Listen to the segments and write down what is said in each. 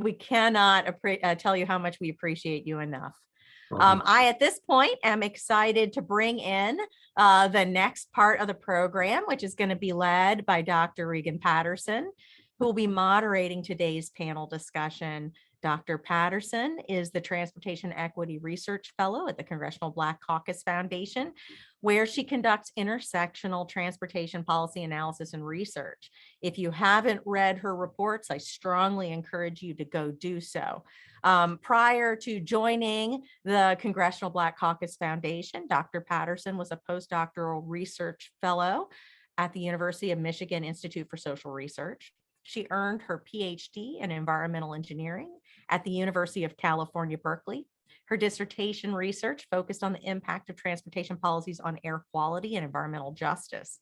We cannot tell you how much we appreciate you enough. I, at this point, am excited to bring in the next part of the program, which is going to be led by Dr. Regan Patterson, who will be moderating today's panel discussion. Dr. Patterson is the Transportation Equity Research Fellow at the Congressional Black Caucus Foundation, where she conducts intersectional transportation policy analysis and research. If you haven't read her reports, I strongly encourage you to go do so. Prior to joining the Congressional Black Caucus Foundation, Dr. Patterson was a postdoctoral research fellow at the University of Michigan Institute for Social Research. She earned her PhD in environmental engineering at the University of California, Berkeley. Her dissertation research focused on the impact of transportation policies on air quality and environmental justice.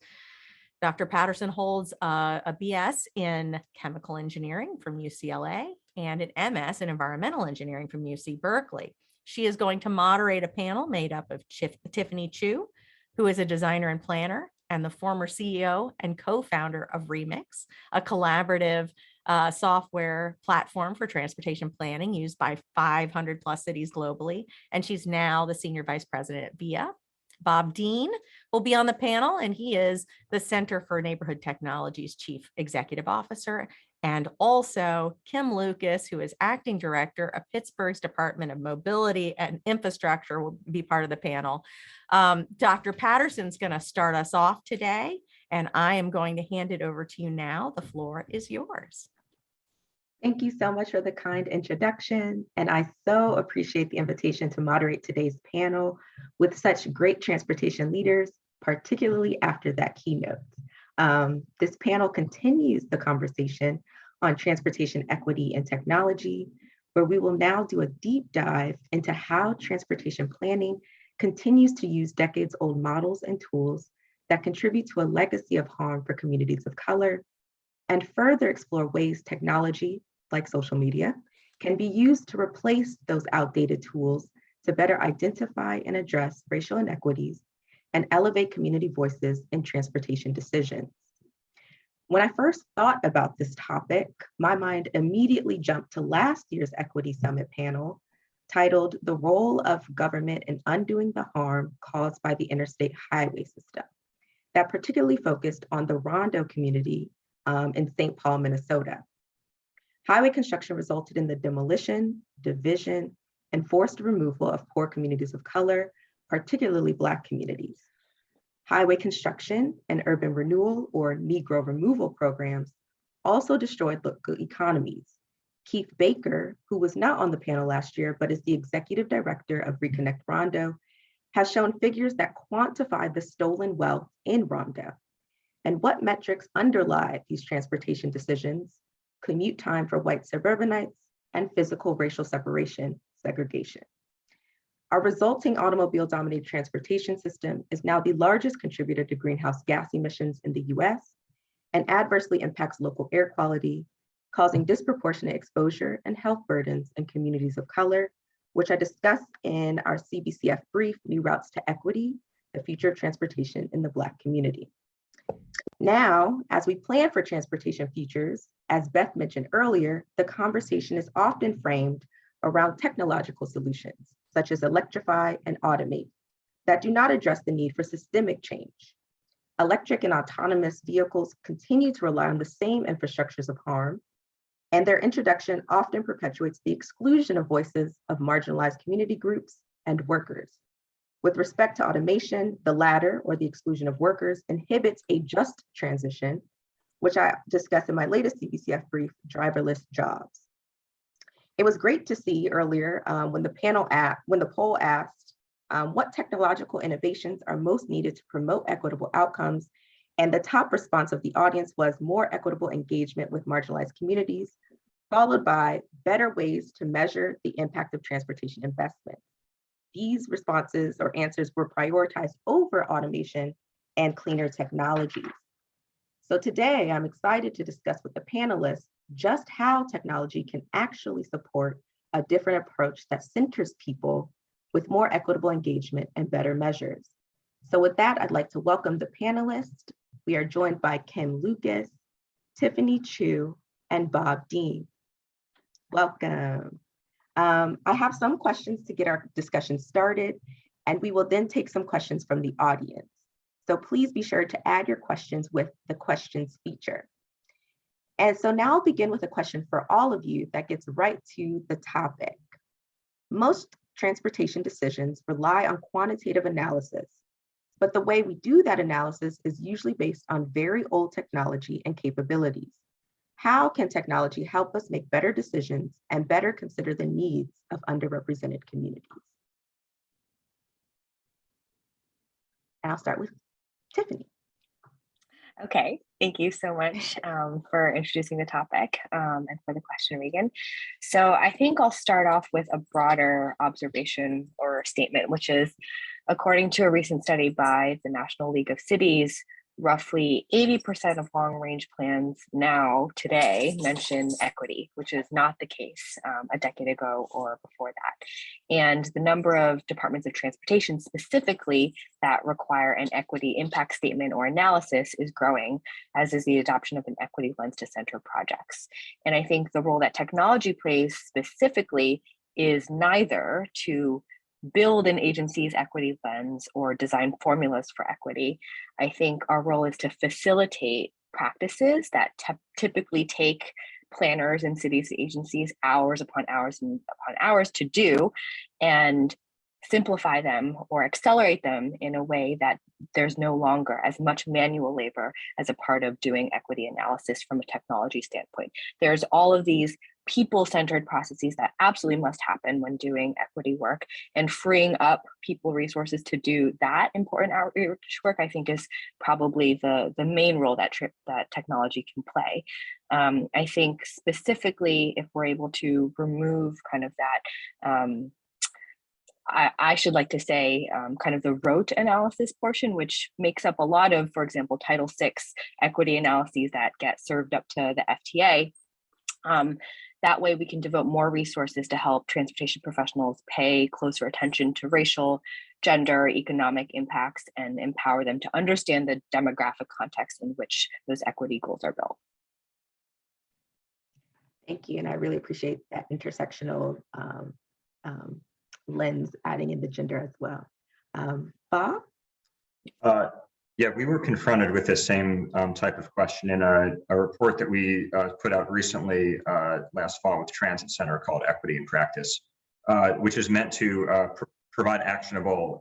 Dr. Patterson holds a BS in chemical engineering from UCLA and an MS in environmental engineering from UC Berkeley. She is going to moderate a panel made up of Tiffany Chu, who is a designer and planner and the former CEO and co-founder of Remix, a collaborative software platform for transportation planning used by 500 plus cities globally. And she's now the senior vice president at VIA. Bob Dean will be on the panel, and he is the Center for Neighborhood Technology's chief executive officer. And also Kim Lucas, who is acting director of Pittsburgh's Department of Mobility and Infrastructure, will be part of the panel. Dr. Patterson's going to start us off today, and I am going to hand it over to you now. The floor is yours. Thank you so much for the kind introduction, and I so appreciate the invitation to moderate today's panel with such great transportation leaders, particularly after that keynote. This panel continues the conversation on transportation equity and technology, where we will now do a deep dive into how transportation planning continues to use decades-old models and tools that contribute to a legacy of harm for communities of color, and further explore ways technology, like social media, can be used to replace those outdated tools to better identify and address racial inequities and elevate community voices in transportation decisions. When I first thought about this topic, my mind immediately jumped to last year's Equity Summit panel titled "The Role of Government in Undoing the Harm Caused by the Interstate Highway System," that particularly focused on the Rondo community in St. Paul, Minnesota. Highway construction resulted in the demolition, division, and forced removal of poor communities of color, particularly Black communities. Highway construction and urban renewal, or Negro removal programs, also destroyed local economies. Keith Baker, who was not on the panel last year, but is the executive director of Reconnect Rondo, has shown figures that quantify the stolen wealth in Rondo and what metrics underlie these transportation decisions: commute time for white suburbanites, and physical racial segregation. Our resulting automobile-dominated transportation system is now the largest contributor to greenhouse gas emissions in the US and adversely impacts local air quality, causing disproportionate exposure and health burdens in communities of color, which I discussed in our CBCF brief, New Routes to Equity, the Future of Transportation in the Black Community. Now, as we plan for transportation futures, as Beth mentioned earlier, the conversation is often framed around technological solutions, such as electrify and automate, that do not address the need for systemic change. Electric and autonomous vehicles continue to rely on the same infrastructures of harm, and their introduction often perpetuates the exclusion of voices of marginalized community groups and workers. With respect to automation, the latter, or the exclusion of workers, inhibits a just transition, which I discussed in my latest CBCF brief, driverless jobs. It was great to see earlier when the poll asked what technological innovations are most needed to promote equitable outcomes, and the top response of the audience was more equitable engagement with marginalized communities, followed by better ways to measure the impact of transportation investment. These responses or answers were prioritized over automation and cleaner technologies. So today, I'm excited to discuss with the panelists just how technology can actually support a different approach that centers people with more equitable engagement and better measures. So with that, I'd like to welcome the panelists. We are joined by Kim Lucas, Tiffany Chu, and Bob Dean. Welcome. I have some questions to get our discussion started, and we will then take some questions from the audience. So please be sure to add your questions with the questions feature. And so now I'll begin with a question for all of you that gets right to the topic. Most transportation decisions rely on quantitative analysis, but the way we do that analysis is usually based on very old technology and capabilities. How can technology help us make better decisions and better consider the needs of underrepresented communities? And I'll start with Tiffany. Okay, thank you so much for introducing the topic and for the question, Regan. So I think I'll start off with a broader observation or statement, which is, according to a recent study by the National League of Cities, roughly 80% of long-range plans now today mention equity, which is not the case a decade ago or before that. And the number of departments of transportation specifically that require an equity impact statement or analysis is growing, as is the adoption of an equity lens to center projects. And I think the role that technology plays specifically is neither to build an agency's equity lens or design formulas for equity. I think our role is to facilitate practices that typically take planners and cities and agencies hours upon hours and upon hours to do, and simplify them or accelerate them in a way that there's no longer as much manual labor as a part of doing equity analysis from a technology standpoint. There's all of these people-centered processes that absolutely must happen when doing equity work, and freeing up people resources to do that important outreach work, I think, is probably the main role that technology can play. I think specifically if we're able to remove kind of that I should like to say kind of the rote analysis portion, which makes up a lot of, for example, Title VI equity analyses that get served up to the FTA. That way we can devote more resources to help transportation professionals pay closer attention to racial, gender, economic impacts, and empower them to understand the demographic context in which those equity goals are built. Thank you, and I really appreciate that intersectional lens, adding in the gender as well. Bob? Yeah, we were confronted with this same type of question in a report that we put out recently last fall with Transit Center called Equity in Practice, which is meant to provide actionable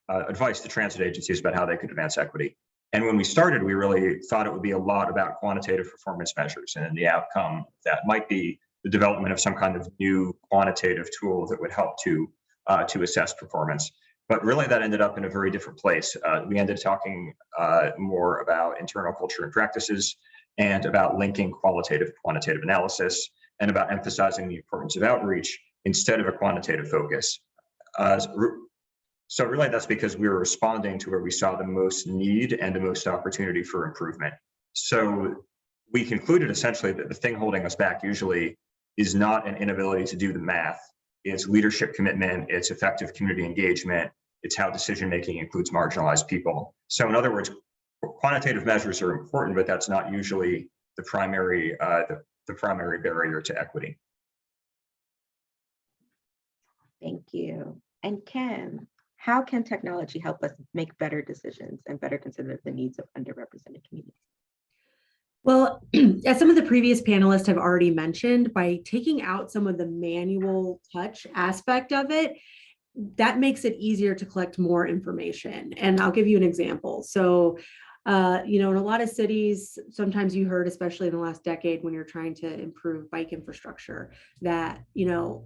advice to transit agencies about how they could advance equity. And when we started, we really thought it would be a lot about quantitative performance measures, and the outcome that might be the development of some kind of new quantitative tool that would help to assess performance. But really that ended up in a very different place. We ended up talking more about internal culture and practices, and about linking qualitative quantitative analysis, and about emphasizing the importance of outreach instead of a quantitative focus. So really that's because we were responding to where we saw the most need and the most opportunity for improvement. So we concluded essentially that the thing holding us back usually is not an inability to do the math. It's leadership commitment, it's effective community engagement, it's how decision-making includes marginalized people. So in other words, quantitative measures are important, but that's not usually the primary barrier to equity. Thank you. And Kim, how can technology help us make better decisions and better consider the needs of underrepresented communities? Well, as some of the previous panelists have already mentioned, by taking out some of the manual touch aspect of it, that makes it easier to collect more information. And I'll give you an example. So, in a lot of cities, sometimes you heard, especially in the last decade, when you're trying to improve bike infrastructure, that,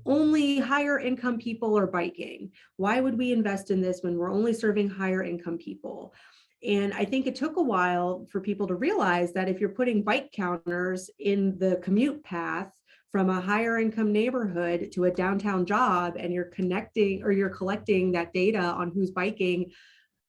only higher income people are biking. Why would we invest in this when we're only serving higher income people? And I think it took a while for people to realize that if you're putting bike counters in the commute path from a higher income neighborhood to a downtown job, and you're collecting that data on who's biking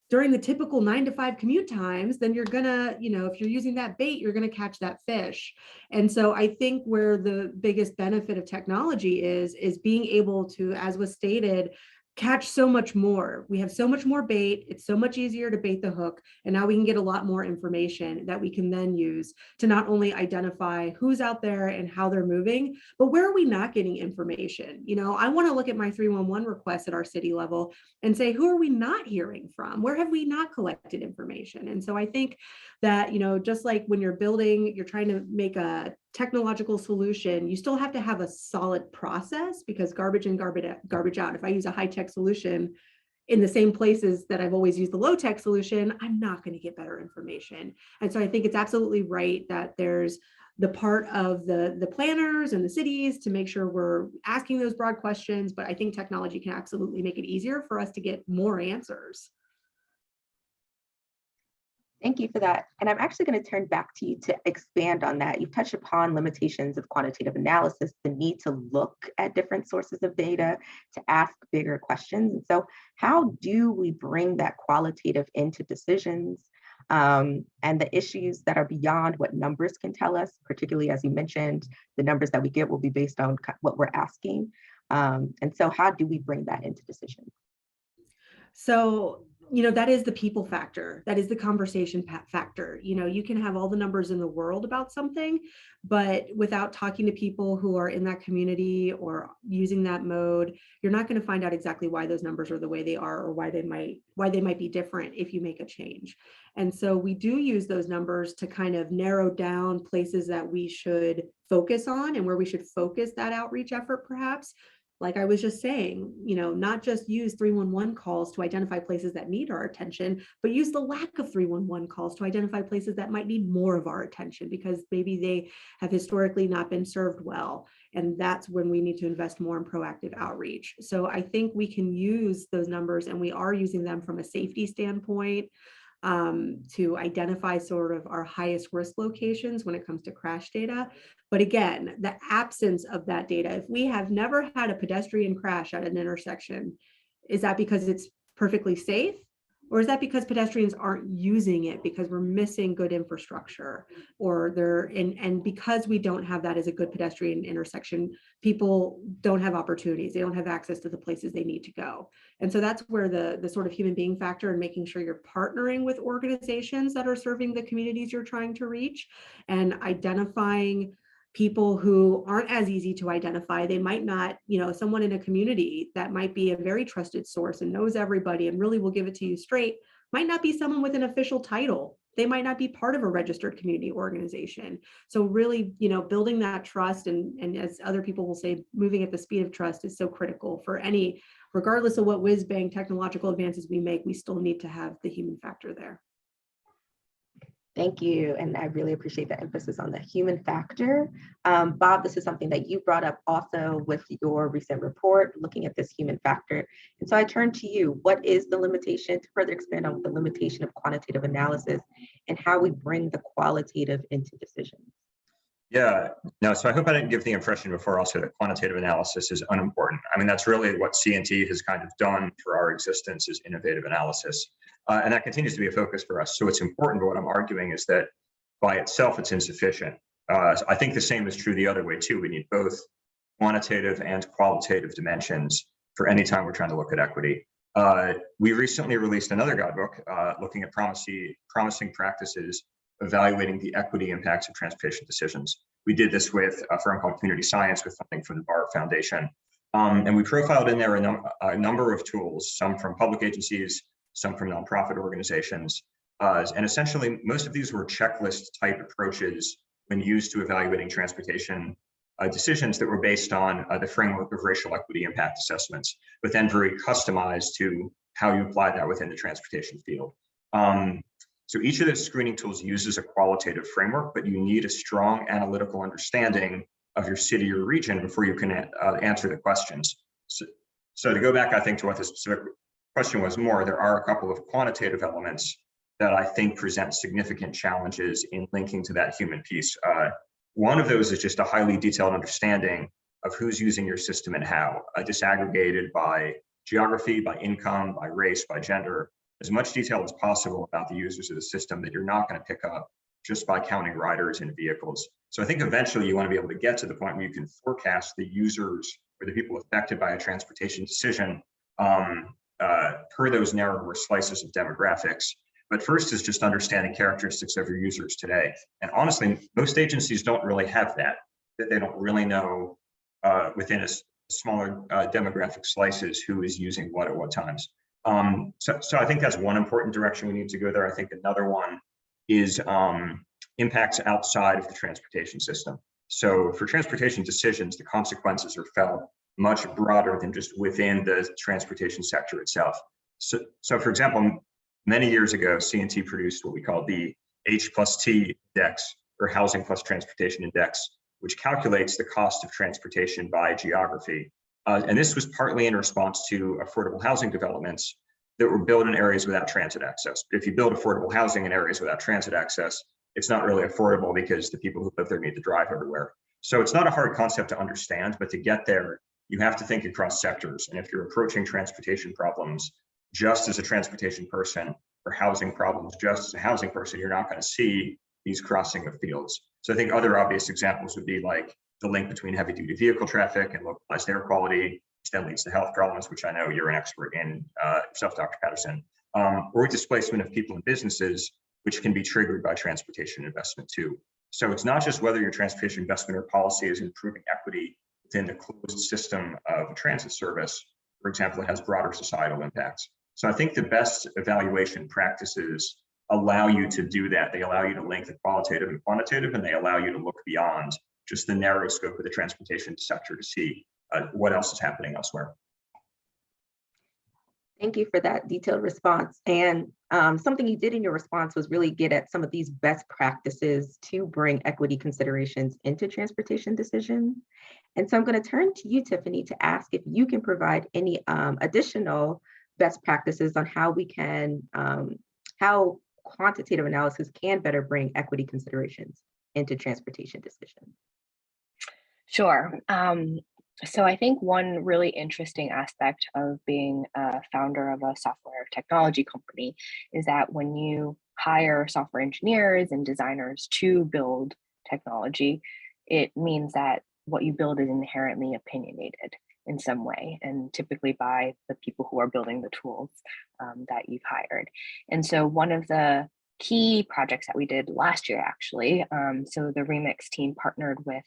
during the typical 9 to 5 commute times, then you're gonna, if you're using that bait, you're gonna catch that fish. And so I think where the biggest benefit of technology is being able to, as was stated, catch so much more. We have so much more bait. It's so much easier to bait the hook. And now we can get a lot more information that we can then use to not only identify who's out there and how they're moving, but where are we not getting information? You know, I want to look at my 311 requests at our city level and say, who are we not hearing from? Where have we not collected information? And so I think that, you know, just like when you're building, you're trying to make a technological solution, you still have to have a solid process, because garbage in, garbage out. If I use a high-tech solution in the same places that I've always used the low-tech solution, I'm not going to get better information. And so I think it's absolutely right that there's the part of the planners and the cities to make sure we're asking those broad questions, but I think technology can absolutely make it easier for us to get more answers. Thank you for that. And I'm actually going to turn back to you to expand on that. You've touched upon limitations of quantitative analysis, the need to look at different sources of data, to ask bigger questions. And so how do we bring that qualitative into decisions, and the issues that are beyond what numbers can tell us, particularly as you mentioned, the numbers that we get will be based on what we're asking. And so how do we bring that into decisions? So, you know, that is the people factor. That is the conversation factor. You know, you can have all the numbers in the world about something, but without talking to people who are in that community or using that mode, you're not going to find out exactly why those numbers are the way they are, or why they might be different if you make a change. And so we do use those numbers to kind of narrow down places that we should focus on and where we should focus that outreach effort, perhaps. Like I was just saying, you know, not just use 311 calls to identify places that need our attention, but use the lack of 311 calls to identify places that might need more of our attention, because maybe they have historically not been served well. And that's when we need to invest more in proactive outreach. So I think we can use those numbers, and we are using them from a safety standpoint, to identify sort of our highest risk locations when it comes to crash data. But again, the absence of that data, if we have never had a pedestrian crash at an intersection, is that because it's perfectly safe? Or is that because pedestrians aren't using it because we're missing good infrastructure, or and because we don't have that as a good pedestrian intersection, people don't have opportunities. They don't have access to the places they need to go. And so that's where the sort of human being factor, and making sure you're partnering with organizations that are serving the communities you're trying to reach, and identifying people who aren't as easy to identify. They might not, you know, someone in a community that might be a very trusted source and knows everybody and really will give it to you straight, might not be someone with an official title. They might not be part of a registered community organization. So really, you know, building that trust, and as other people will say, moving at the speed of trust is so critical for any, regardless of what whiz bang technological advances we make, we still need to have the human factor there. Thank you. And I really appreciate the emphasis on the human factor. Bob, this is something that you brought up also with your recent report, looking at this human factor. And so I turn to you. What is the limitation, to further expand on the limitation of quantitative analysis, and how we bring the qualitative into decisions? Yeah, no, so I hope I didn't give the impression before also that quantitative analysis is unimportant. I mean, that's really what C&T has kind of done for our existence, is innovative analysis. And that continues to be a focus for us. So it's important, but what I'm arguing is that by itself, it's insufficient. I think the same is true the other way too. We need both quantitative and qualitative dimensions for any time we're trying to look at equity. We recently released another guidebook looking at promising practices evaluating the equity impacts of transportation decisions. We did this with a firm called Community Science with funding from the Bar Foundation. And we profiled in there a number of tools, some from public agencies, some from nonprofit organizations. And essentially, most of these were checklist type approaches when used to evaluating transportation decisions that were based on the framework of racial equity impact assessments, but then very customized to how you apply that within the transportation field. So each of those screening tools uses a qualitative framework, but you need a strong analytical understanding of your city or region before you can answer the questions. So to go back, I think, to what the specific question was more, there are a couple of quantitative elements that I think present significant challenges in linking to that human piece. One of those is just a highly detailed understanding of who's using your system and how, disaggregated by geography, by income, by race, by gender, as much detail as possible about the users of the system that you're not going to pick up just by counting riders and vehicles. So I think eventually you want to be able to get to the point where you can forecast the users or the people affected by a transportation decision per those narrower slices of demographics. But first is just understanding characteristics of your users today. And honestly, most agencies don't really have that they don't really know within a smaller demographic slices who is using what at what times. So I think that's one important direction we need to go there. I think another one is impacts outside of the transportation system. So for transportation decisions, the consequences are felt much broader than just within the transportation sector itself. So for example, many years ago, C&T produced what we call the H+T index, or Housing plus Transportation Index, which calculates the cost of transportation by geography. And this was partly in response to affordable housing developments that were built in areas without transit access. But if you build affordable housing in areas without transit access, it's not really affordable because the people who live there need to drive everywhere. So it's not a hard concept to understand, but to get there, you have to think across sectors. And if you're approaching transportation problems just as a transportation person, or housing problems just as a housing person, you're not going to see these crossing of fields. So I think other obvious examples would be like the link between heavy duty vehicle traffic and localized air quality, which then leads to health problems, which I know you're an expert in yourself, Dr. Patterson, or displacement of people and businesses, which can be triggered by transportation investment too. So it's not just whether your transportation investment or policy is improving equity within the closed system of a transit service. For example, it has broader societal impacts. So I think the best evaluation practices allow you to do that. They allow you to link the qualitative and quantitative, and they allow you to look beyond just the narrow scope of the transportation sector to see what else is happening elsewhere. Thank you for that detailed response. And something you did in your response was really get at some of these best practices to bring equity considerations into transportation decisions. And so I'm going to turn to you, Tiffany, to ask if you can provide any additional best practices on how we can, how quantitative analysis can better bring equity considerations into transportation decisions. Sure. So I think one really interesting aspect of being a founder of a software technology company is that when you hire software engineers and designers to build technology, it means that what you build is inherently opinionated in some way, and typically by the people who are building the tools that you've hired. And so one of the key projects that we did last year, actually, so the Remix team partnered with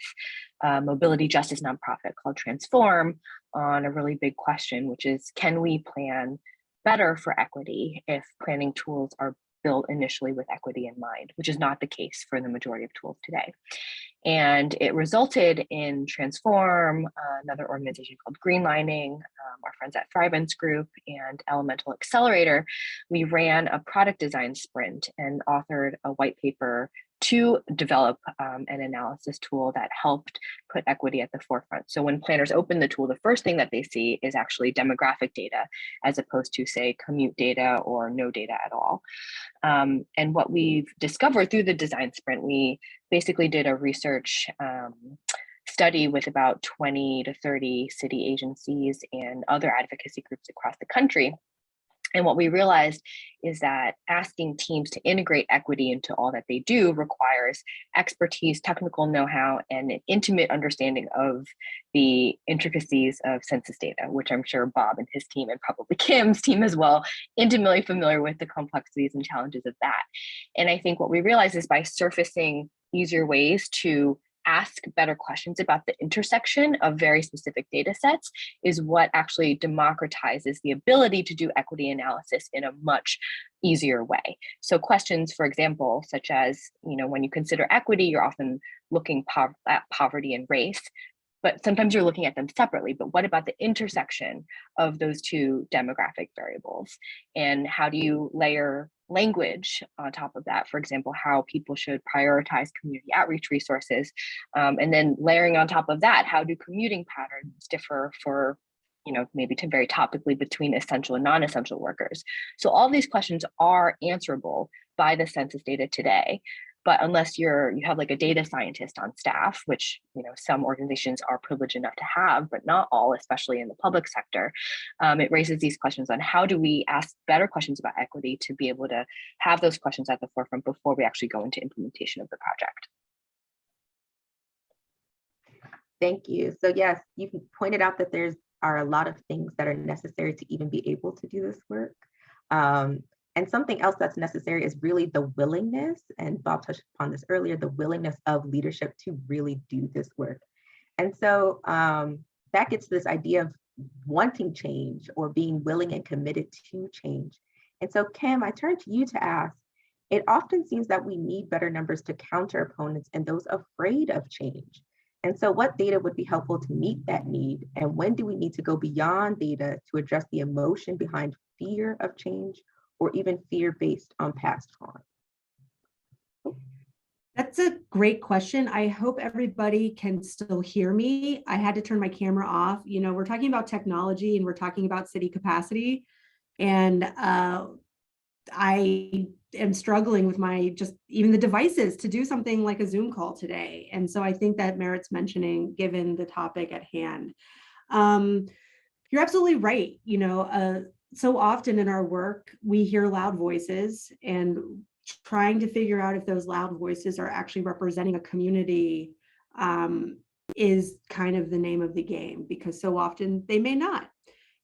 a mobility justice nonprofit called Transform on a really big question, which is, can we plan better for equity if planning tools are built initially with equity in mind, which is not the case for the majority of tools today. And it resulted in Transform, another organization called Greenlining, our friends at Thrivance Group, and Elemental Accelerator. We ran a product design sprint and authored a white paper to develop an analysis tool that helped put equity at the forefront. So when planners open the tool, the first thing that they see is actually demographic data, as opposed to, say, commute data or no data at all. And what we've discovered through the design sprint, we basically did a research study with about 20 to 30 city agencies and other advocacy groups across the country. And what we realized is that asking teams to integrate equity into all that they do requires expertise, technical know-how, and an intimate understanding of the intricacies of census data, which I'm sure Bob and his team, and probably Kim's team as well, intimately familiar with the complexities and challenges of that. And I think what we realized is by surfacing easier ways to ask better questions about the intersection of very specific data sets is what actually democratizes the ability to do equity analysis in a much easier way. So questions, for example, such as, when you consider equity, you're often looking at poverty and race, but sometimes you're looking at them separately. But what about the intersection of those two demographic variables? And how do you layer language on top of that? For example, how people should prioritize community outreach resources. And then layering on top of that, how do commuting patterns differ for, maybe to very topically between essential and non-essential workers? So all these questions are answerable by the census data today. But unless you have like a data scientist on staff, which some organizations are privileged enough to have, but not all, especially in the public sector, it raises these questions on how do we ask better questions about equity to be able to have those questions at the forefront before we actually go into implementation of the project. Thank you. So yes, you pointed out that there's are a lot of things that are necessary to even be able to do this work. And something else that's necessary is really the willingness, and Bob touched upon this earlier, the willingness of leadership to really do this work. And so that gets this idea of wanting change or being willing and committed to change. And so Kim, I turn to you to ask, it often seems that we need better numbers to counter opponents and those afraid of change. And so what data would be helpful to meet that need? And when do we need to go beyond data to address the emotion behind fear of change or even fear based on past harm? That's a great question. I hope everybody can still hear me. I had to turn my camera off. You know, we're talking about technology and we're talking about city capacity. And I am struggling with even the devices to do something like a Zoom call today. And so I think that merits mentioning given the topic at hand. You're absolutely right. You know, so often in our work, we hear loud voices, and trying to figure out if those loud voices are actually representing a community is kind of the name of the game, because so often they may not.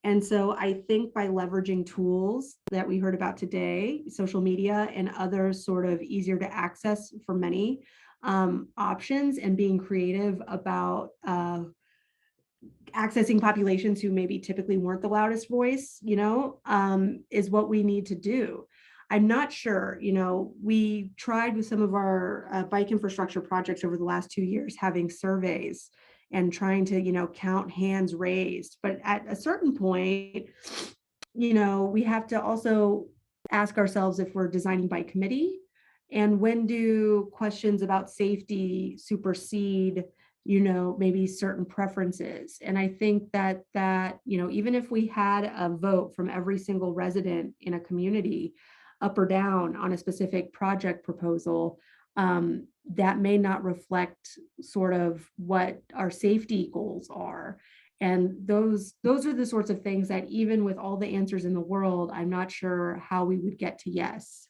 And so I think by leveraging tools that we heard about today, social media and other sort of easier to access for many options, and being creative about accessing populations who maybe typically weren't the loudest voice, you know, is what we need to do. I'm not sure, you know, we tried with some of our bike infrastructure projects over the last 2 years, having surveys and trying to, you know, count hands raised. But at a certain point, you know, we have to also ask ourselves if we're designing by committee, and when do questions about safety supersede, you know, maybe certain preferences. And I think that, you know, even if we had a vote from every single resident in a community, up or down on a specific project proposal, that may not reflect sort of what our safety goals are. And those are the sorts of things that even with all the answers in the world, I'm not sure how we would get to yes.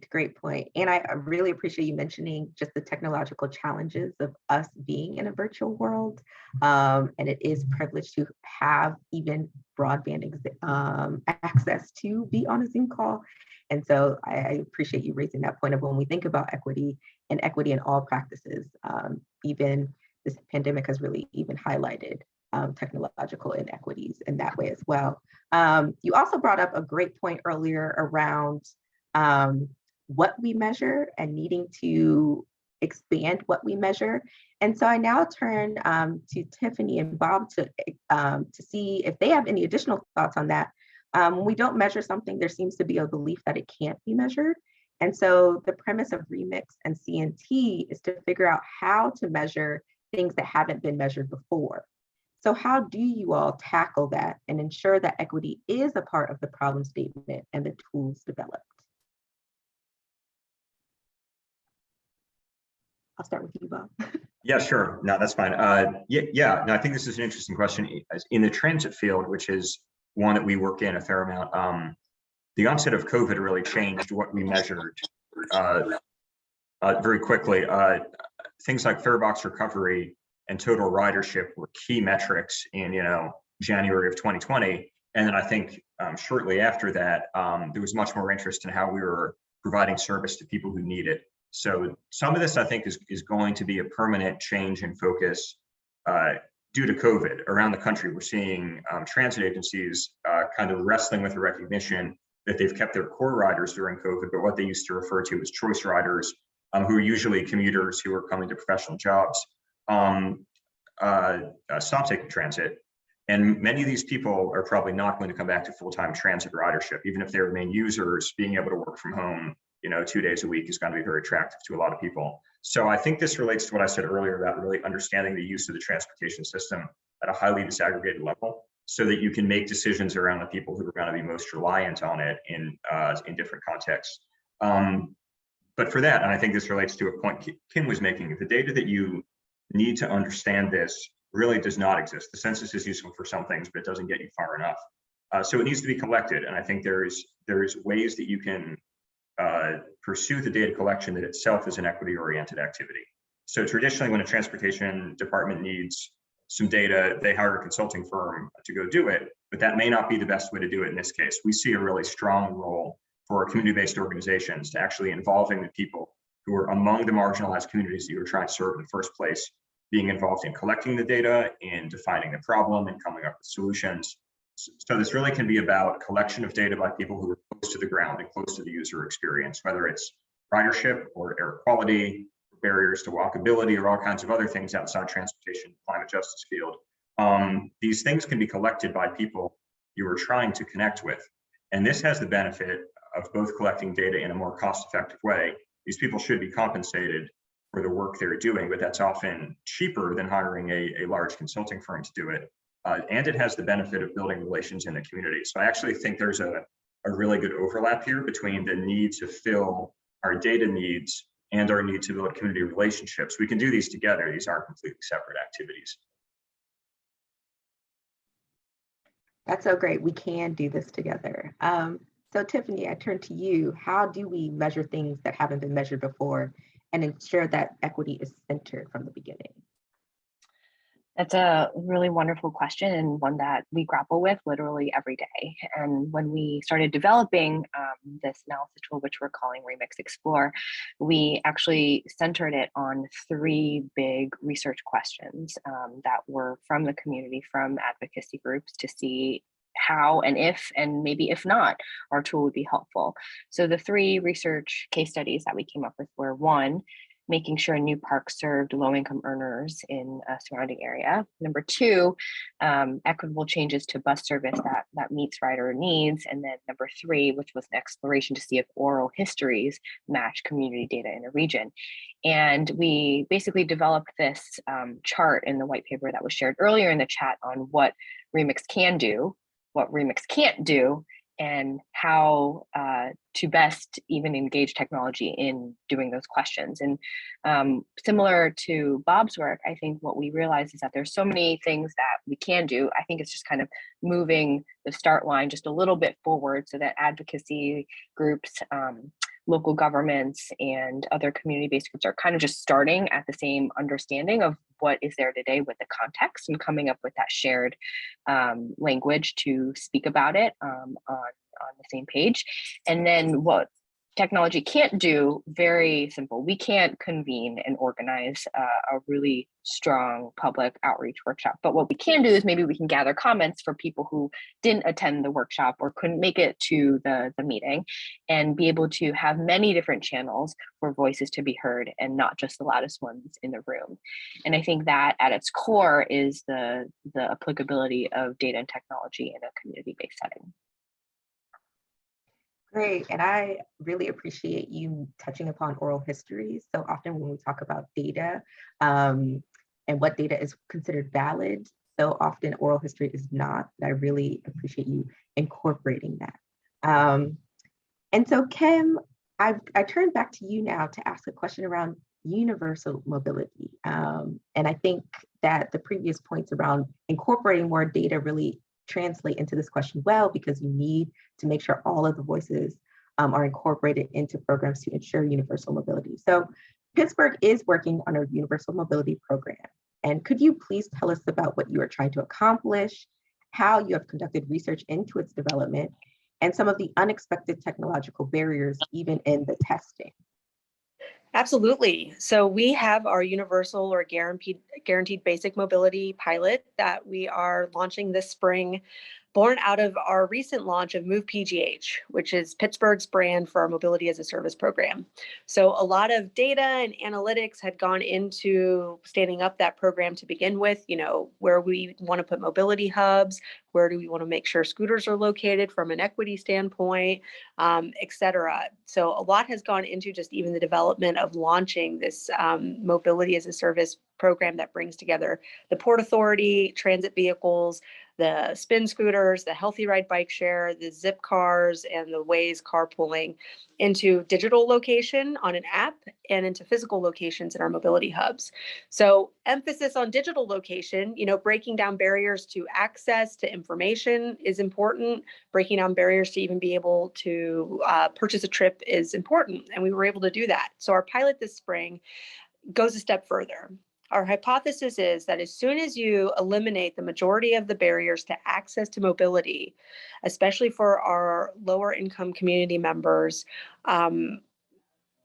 Great point. And I really appreciate you mentioning just the technological challenges of us being in a virtual world. And it is privileged to have even broadband access to be on a Zoom call. And so I appreciate you raising that point of when we think about equity and equity in all practices, even this pandemic has really even highlighted technological inequities in that way as well. You also brought up a great point earlier around what we measure and needing to expand what we measure. And so I now turn to Tiffany and Bob to see if they have any additional thoughts on that. When we don't measure something, there seems to be a belief that it can't be measured. And so the premise of Remix and CNT is to figure out how to measure things that haven't been measured before. So how do you all tackle that and ensure that equity is a part of the problem statement and the tools developed? I'll start with you, Bob. Yeah, sure. No, that's fine. Yeah. No, I think this is an interesting question. In the transit field, which is one that we work in a fair amount, the onset of COVID really changed what we measured very quickly. Things like fare box recovery and total ridership were key metrics in January of 2020. And then I think shortly after that, there was much more interest in how we were providing service to people who need it. So some of this, I think, is going to be a permanent change in focus due to COVID. Around the country, we're seeing transit agencies kind of wrestling with the recognition that they've kept their core riders during COVID, but what they used to refer to as choice riders, who are usually commuters who are coming to professional jobs, stop taking transit. And many of these people are probably not going to come back to full-time transit ridership, even if they're main users. Being able to work from home 2 days a week is going to be very attractive to a lot of people. So I think this relates to what I said earlier about really understanding the use of the transportation system at a highly disaggregated level, so that you can make decisions around the people who are going to be most reliant on it in different contexts. But for that, and I think this relates to a point Kim was making, the data that you need to understand this really does not exist. The census is useful for some things, but it doesn't get you far enough. So it needs to be collected, and I think there's ways that you can pursue the data collection that itself is an equity-oriented activity. So traditionally, when a transportation department needs some data, they hire a consulting firm to go do it, but that may not be the best way to do it in this case. We see a really strong role for community-based organizations to actually involving the people who are among the marginalized communities that you were trying to serve in the first place, being involved in collecting the data, in defining the problem, and coming up with solutions. So this really can be about collection of data by people who are close to the ground and close to the user experience, whether it's ridership or air quality, barriers to walkability, or all kinds of other things outside transportation, climate justice field. These things can be collected by people you are trying to connect with. And this has the benefit of both collecting data in a more cost-effective way. These people should be compensated for the work they're doing, but that's often cheaper than hiring a large consulting firm to do it. And it has the benefit of building relations in the community. So I actually think there's a really good overlap here between the need to fill our data needs and our need to build community relationships. We can do these together. These aren't completely separate activities. That's so great. We can do this together. So Tiffany, I turn to you. How do we measure things that haven't been measured before and ensure that equity is centered from the beginning? That's a really wonderful question, and one that we grapple with literally every day. And when we started developing this analysis tool, which we're calling Remix Explore, we actually centered it on 3 big research questions that were from the community, from advocacy groups, to see how and if, and maybe if not, our tool would be helpful. So the 3 research case studies that we came up with were: 1, making sure a new park served low-income earners in a surrounding area. Number 2, equitable changes to bus service that meets rider needs. And then number 3, which was an exploration to see if oral histories match community data in a region. And we basically developed this chart in the white paper that was shared earlier in the chat on what Remix can do, what Remix can't do, and how to best even engage technology in doing those questions. And similar to Bob's work, I think what we realize is that there's so many things that we can do. I think it's just kind of moving the start line just a little bit forward so that advocacy groups, local governments, and other community-based groups are kind of just starting at the same understanding of what is there today with the context, and coming up with that shared language to speak about it on the same page. And then what technology can't do, very simple. We can't convene and organize a really strong public outreach workshop. But what we can do is maybe we can gather comments for people who didn't attend the workshop or couldn't make it to the meeting, and be able to have many different channels for voices to be heard and not just the loudest ones in the room. And I think that at its core is the applicability of data and technology in a community-based setting. Great, and I really appreciate you touching upon oral histories. So often when we talk about data and what data is considered valid, so often oral history is not. I really appreciate you incorporating that. And so Kim, I turn back to you now to ask a question around universal mobility. And I think that the previous points around incorporating more data really translate into this question well, because you need to make sure all of the voices are incorporated into programs to ensure universal mobility. So Pittsburgh is working on a universal mobility program. And could you please tell us about what you are trying to accomplish, how you have conducted research into its development, and some of the unexpected technological barriers even in the testing? Absolutely. So we have our universal or guaranteed basic mobility pilot that we are launching this spring, born out of our recent launch of Move PGH, which is Pittsburgh's brand for our mobility as a service program. So a lot of data and analytics had gone into standing up that program to begin with, where we want to put mobility hubs, where do we want to make sure scooters are located from an equity standpoint, et cetera. So a lot has gone into just even the development of launching this mobility as a service program that brings together the Port Authority, transit vehicles, the spin scooters, the Healthy Ride bike share, the Zip cars, and the Waze carpooling into digital location on an app and into physical locations in our mobility hubs. So emphasis on digital location, breaking down barriers to access to information is important. Breaking down barriers to even be able to purchase a trip is important. And we were able to do that. So our pilot this spring goes a step further. Our hypothesis is that as soon as you eliminate the majority of the barriers to access to mobility, especially for our lower income community members,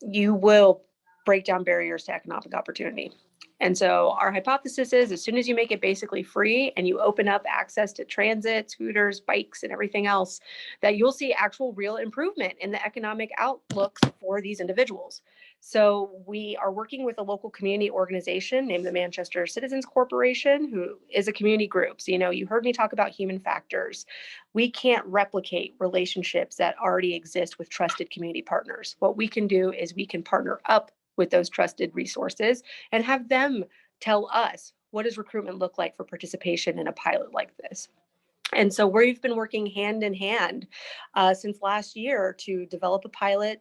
you will break down barriers to economic opportunity. And so our hypothesis is as soon as you make it basically free and you open up access to transit, scooters, bikes, and everything else, that you'll see actual real improvement in the economic outlooks for these individuals. So we are working with a local community organization named the Manchester Citizens Corporation, who is a community group. So, you heard me talk about human factors. We can't replicate relationships that already exist with trusted community partners. What we can do is we can partner up with those trusted resources and have them tell us, what does recruitment look like for participation in a pilot like this? And so we've been working hand in hand since last year to develop a pilot,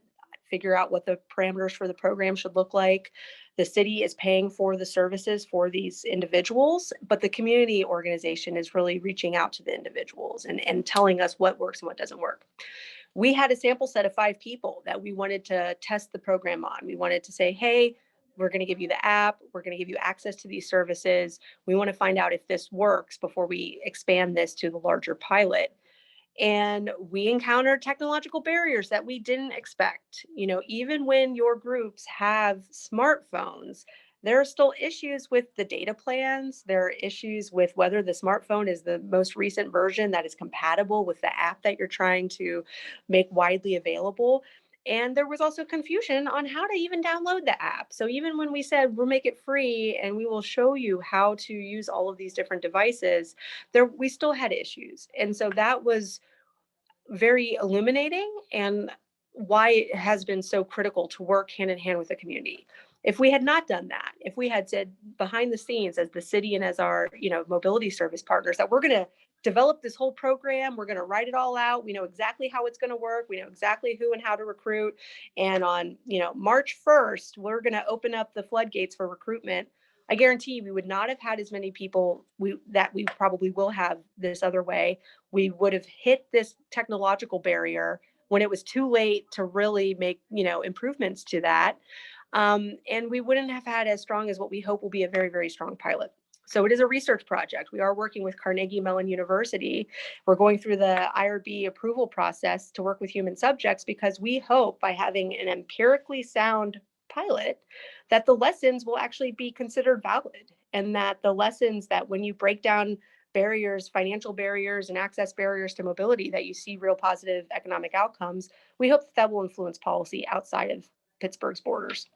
figure out what the parameters for the program should look like. The city is paying for the services for these individuals, but the community organization is really reaching out to the individuals and telling us what works and what doesn't work. We had a sample set of 5 people that we wanted to test the program on. We wanted to say, hey, we're going to give you the app. We're going to give you access to these services. We want to find out if this works before we expand this to the larger pilot. And we encountered technological barriers that we didn't expect. Even when your groups have smartphones, there are still issues with the data plans. There are issues with whether the smartphone is the most recent version that is compatible with the app that you're trying to make widely available. And there was also confusion on how to even download the app. So even when we said we'll make it free and we will show you how to use all of these different devices, we still had issues. And so that was very illuminating and why it has been so critical to work hand in hand with the community. If we had not done that, if we had said behind the scenes as the city and as our mobility service partners that we're going to develop this whole program, we're going to write it all out, we know exactly how it's going to work, we know exactly who and how to recruit, and on March 1st we're going to open up the floodgates for recruitment, I guarantee we would not have had as many people that we probably will have this other way. We would have hit this technological barrier when it was too late to really make improvements to that. And we wouldn't have had as strong as what we hope will be a very, very strong pilot. So it is a research project. We are working with Carnegie Mellon University. We're going through the IRB approval process to work with human subjects because we hope by having an empirically sound pilot that the lessons will actually be considered valid, and that the lessons that when you break down barriers, financial barriers and access barriers to mobility, that you see real positive economic outcomes. We hope that will influence policy outside of Pittsburgh's borders.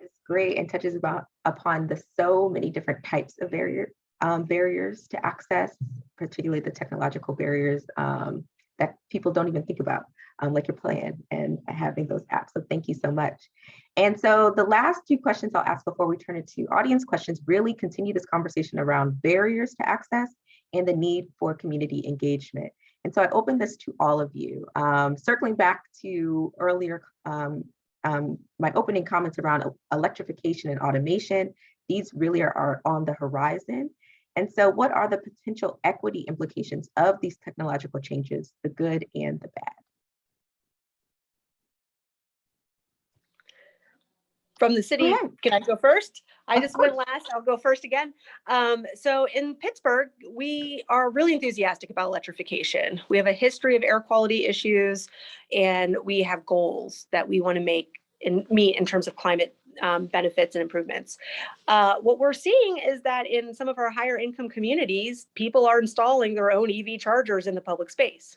It's great and touches upon the so many different types of barriers to access, particularly the technological barriers that people don't even think about, like your plan and having those apps. So thank you so much. And so the last 2 questions I'll ask before we turn it to audience questions really continue this conversation around barriers to access and the need for community engagement. And so I open this to all of you. Circling back to earlier, my opening comments around electrification and automation, these really are on the horizon. And so what are the potential equity implications of these technological changes, the good and the bad? From the city, can I go first? I just went last, I'll go first again. So in Pittsburgh, we are really enthusiastic about electrification. We have a history of air quality issues, and we have goals that we want to meet in terms of climate benefits and improvements. What we're seeing is that in some of our higher income communities, people are installing their own EV chargers in the public space.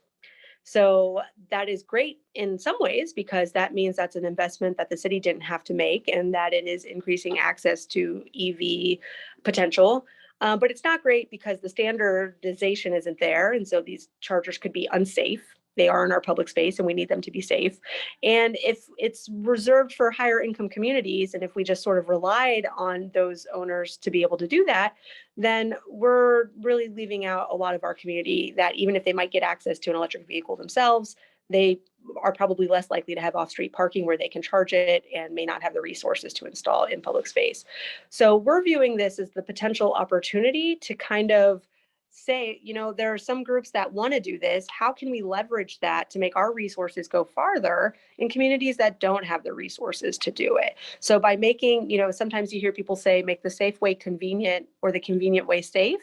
So that is great in some ways, because that means that's an investment that the city didn't have to make, and that it is increasing access to EV potential. But it's not great because the standardization isn't there. And so these chargers could be unsafe. They are in our public space and we need them to be safe. And if it's reserved for higher income communities, and if we just sort of relied on those owners to be able to do that, then we're really leaving out a lot of our community that even if they might get access to an electric vehicle themselves, they are probably less likely to have off-street parking where they can charge it and may not have the resources to install in public space. So we're viewing this as the potential opportunity to kind of say, there are some groups that want to do this. How can we leverage that to make our resources go farther in communities that don't have the resources to do it? So by making, sometimes you hear people say, make the safe way convenient or the convenient way safe.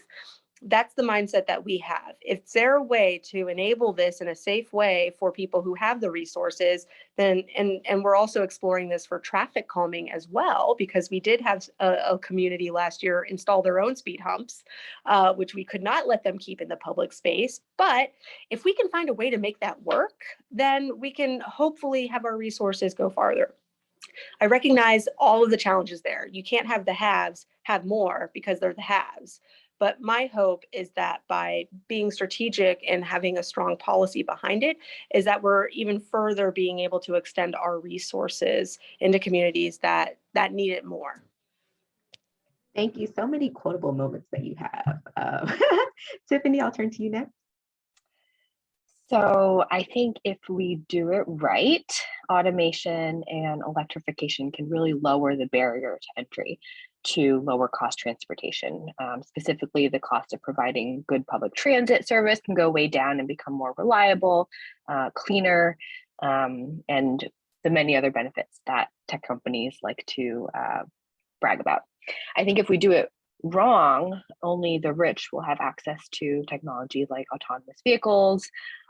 That's the mindset that we have. If there a way to enable this in a safe way for people who have the resources, then, and we're also exploring this for traffic calming as well, because we did have a community last year install their own speed humps, which we could not let them keep in the public space. But if we can find a way to make that work, then we can hopefully have our resources go farther. I recognize all of the challenges there. You can't have the haves have more because they're the haves. But my hope is that by being strategic and having a strong policy behind it, is that we're even further being able to extend our resources into communities that need it more. Thank you. So many quotable moments that you have. Tiffany, I'll turn to you next. So I think if we do it right, automation and electrification can really lower the barrier to entry to lower cost transportation. Specifically, the cost of providing good public transit service can go way down and become more reliable, cleaner, and the many other benefits that tech companies like to brag about. I think if we do it wrong, only the rich will have access to technology like autonomous vehicles,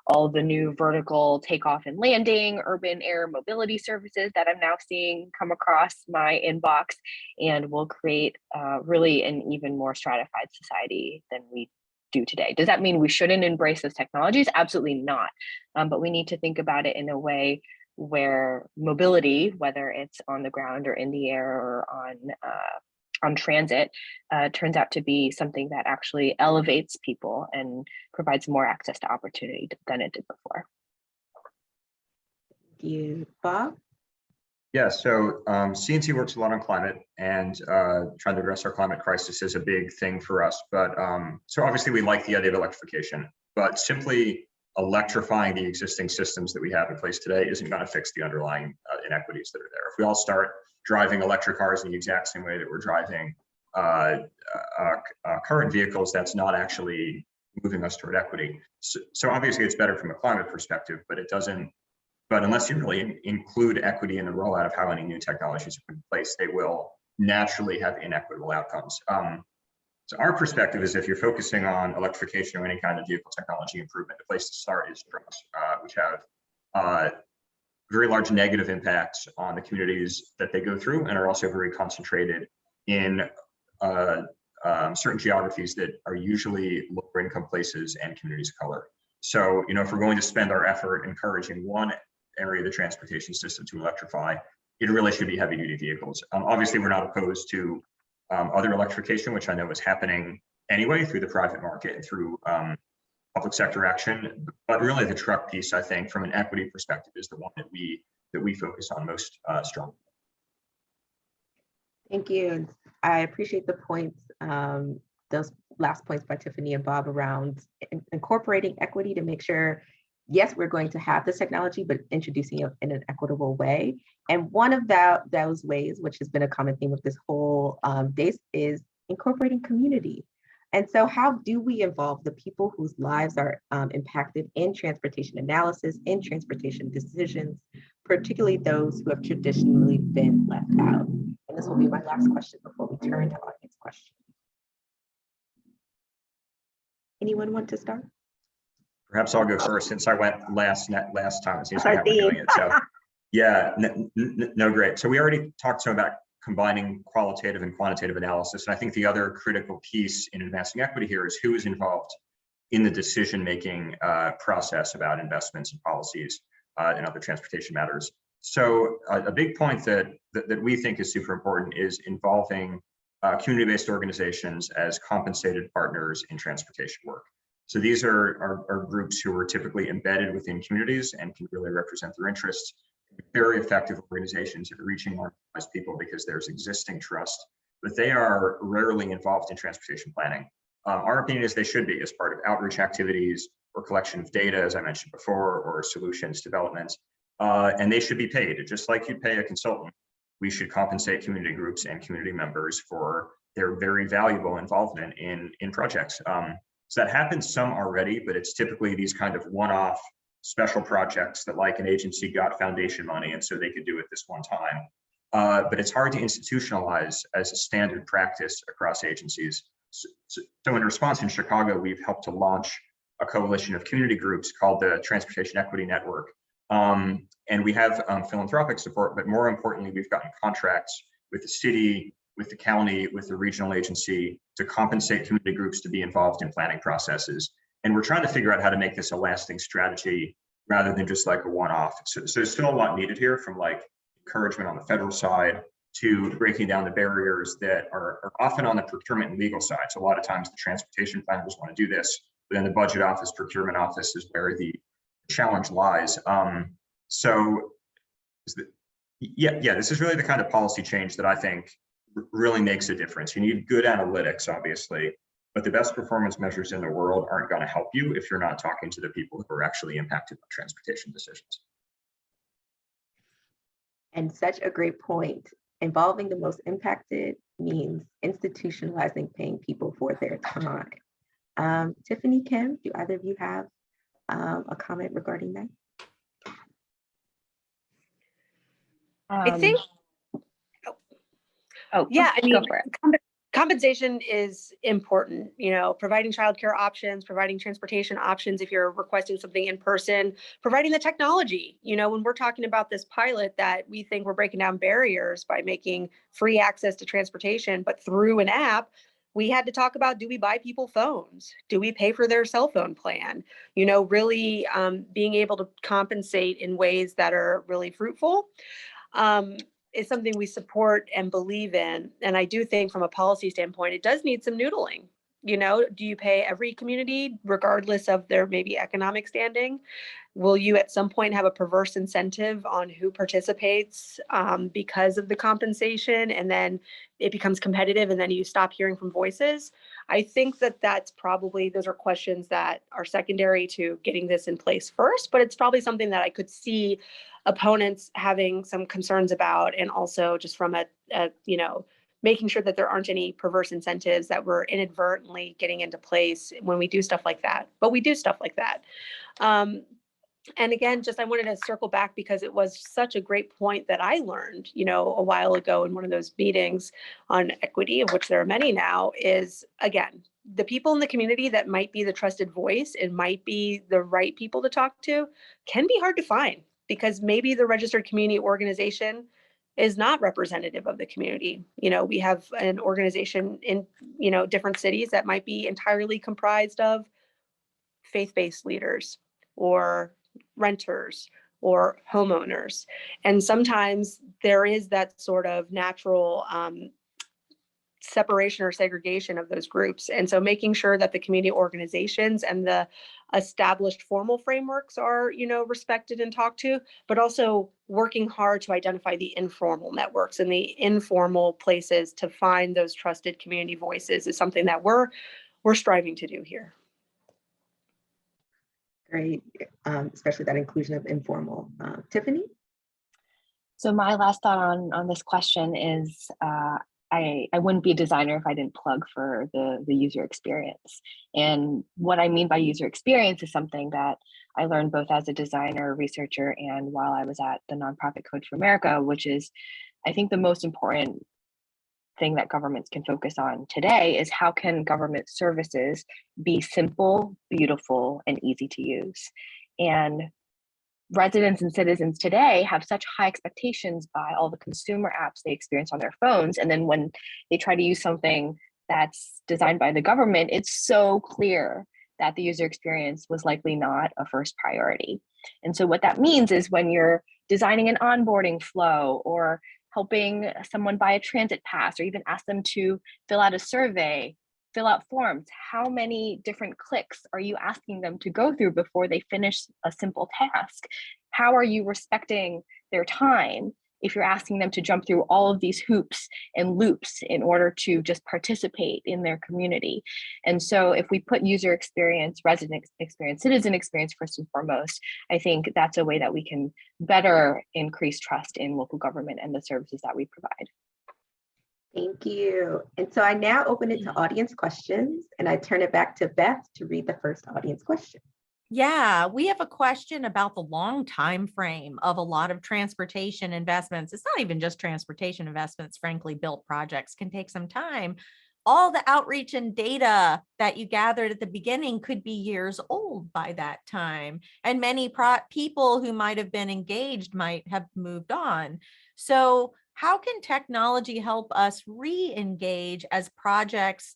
all the new vertical takeoff and landing, urban air mobility services that I'm now seeing come across my inbox, and will create really an even more stratified society than we do today. Does that mean we shouldn't embrace those technologies? Absolutely not. But we need to think about it in a way where mobility, whether it's on the ground or in the air or on transit, turns out to be something that actually elevates people and provides more access to opportunity than it did before. Thank you. Bob? Yeah, so CNC works a lot on climate, and trying to address our climate crisis is a big thing for us. But so obviously we like the idea of electrification, but simply electrifying the existing systems that we have in place today isn't going to fix the underlying inequities that are there. If we all start driving electric cars in the exact same way that we're driving current vehicles, that's not actually moving us toward equity. So obviously it's better from a climate perspective, but it doesn't, but unless you really include equity in the rollout of how any new technologies are put in place, they will naturally have inequitable outcomes. So our perspective is if you're focusing on electrification or any kind of vehicle technology improvement, the place to start is trucks, which have very large negative impacts on the communities that they go through, and are also very concentrated in certain geographies that are usually lower income places and communities of color. So, if we're going to spend our effort encouraging one area of the transportation system to electrify, it really should be heavy duty vehicles. Obviously, we're not opposed to other electrification, which I know is happening anyway through the private market and through public sector action, but really the truck piece, I think, from an equity perspective, is the one that we focus on most strongly. Thank you. I appreciate the points, those last points by Tiffany and Bob around incorporating equity to make sure, yes, we're going to have this technology, but introducing it in an equitable way. And one of those ways, which has been a common theme of this whole day, is incorporating community. And so how do we involve the people whose lives are impacted in transportation analysis, in transportation decisions, particularly those who have traditionally been left out? And this will be my last question before we turn to audience questions. Anyone want to start? Perhaps I'll go first, since I went last time. It seems like how we're doing it. So yeah, no, great. So we already talked some about combining qualitative and quantitative analysis. And I think the other critical piece in advancing equity here is who is involved in the decision-making process about investments and policies and other transportation matters. So a big point that we think is super important is involving community-based organizations as compensated partners in transportation work. So these are groups who are typically embedded within communities and can really represent their interests. Very effective organizations at reaching marginalized people because there's existing trust, but they are rarely involved in transportation planning. Our opinion is they should be, as part of outreach activities or collection of data, as I mentioned before, or solutions development, and they should be paid. Just like you'd pay a consultant, we should compensate community groups and community members for their very valuable involvement in projects. So that happens some already, but it's typically these kind of one-off special projects that like an agency got foundation money and so they could do it this one time. But it's hard to institutionalize as a standard practice across agencies. So in response, in Chicago, we've helped to launch a coalition of community groups called the Transportation Equity Network. And we have philanthropic support, but more importantly, we've gotten contracts with the city, with the county, with the regional agency to compensate community groups to be involved in planning processes. And we're trying to figure out how to make this a lasting strategy rather than just like a one-off. So there's still a lot needed here, from like encouragement on the federal side to breaking down the barriers that are often on the procurement and legal side. So a lot of times the transportation planners want to do this, but then the budget office, procurement office is where the challenge lies. This is really the kind of policy change that I think really makes a difference. You need good analytics, obviously, but the best performance measures in the world aren't going to help you if you're not talking to the people who are actually impacted by transportation decisions. And such a great point. Involving the most impacted means institutionalizing paying people for their time. Tiffany, Kim, do either of you have a comment regarding that? I think, yeah, I mean, go for it. Compensation is important, providing childcare options, providing transportation options if you're requesting something in person, providing the technology. When we're talking about this pilot that we think we're breaking down barriers by making free access to transportation, but through an app, we had to talk about, do we buy people phones? Do we pay for their cell phone plan? Really being able to compensate in ways that are really fruitful. Is something we support and believe in. And I do think from a policy standpoint, it does need some noodling. Do you pay every community regardless of their maybe economic standing? Will you at some point have a perverse incentive on who participates because of the compensation, and then it becomes competitive and then you stop hearing from voices? I think that's probably, those are questions that are secondary to getting this in place first, but it's probably something that I could see opponents having some concerns about, and also just from a making sure that there aren't any perverse incentives that we're inadvertently getting into place when we do stuff like that. But we do stuff like that. And again, I wanted to circle back because it was such a great point that I learned, a while ago in one of those meetings on equity, of which there are many now, is again, the people in the community that might be the trusted voice and might be the right people to talk to can be hard to find, because maybe the registered community organization is not representative of the community. We have an organization in, different cities that might be entirely comprised of faith-based leaders or renters or homeowners. And sometimes there is that sort of natural separation or segregation of those groups. And so making sure that the community organizations and the established formal frameworks are, respected and talked to, but also working hard to identify the informal networks and the informal places to find those trusted community voices is something that we're striving to do here. Great, especially that inclusion of informal. Tiffany? So my last thought on this question is, I wouldn't be a designer if I didn't plug for the user experience. And what I mean by user experience is something that I learned both as a designer, researcher, and while I was at the nonprofit Code for America, which is, I think, the most important thing that governments can focus on today is how can government services be simple, beautiful, and easy to use. And residents and citizens today have such high expectations by all the consumer apps they experience on their phones. And then when they try to use something that's designed by the government, it's so clear that the user experience was likely not a first priority. And so what that means is when you're designing an onboarding flow or helping someone buy a transit pass or even ask them to fill out a survey, fill out forms, how many different clicks are you asking them to go through before they finish a simple task? How are you respecting their time if you're asking them to jump through all of these hoops and loops in order to just participate in their community? And so if we put user experience, resident experience, citizen experience first and foremost, I think that's a way that we can better increase trust in local government and the services that we provide. Thank you. And so I now open it to audience questions, and I turn it back to Beth to read the first audience question. Yeah, we have a question about the long time frame of a lot of transportation investments. It's not even just transportation investments, frankly, built projects can take some time. All the outreach and data that you gathered at the beginning could be years old by that time. And many people who might have been engaged might have moved on. So how can technology help us re-engage as projects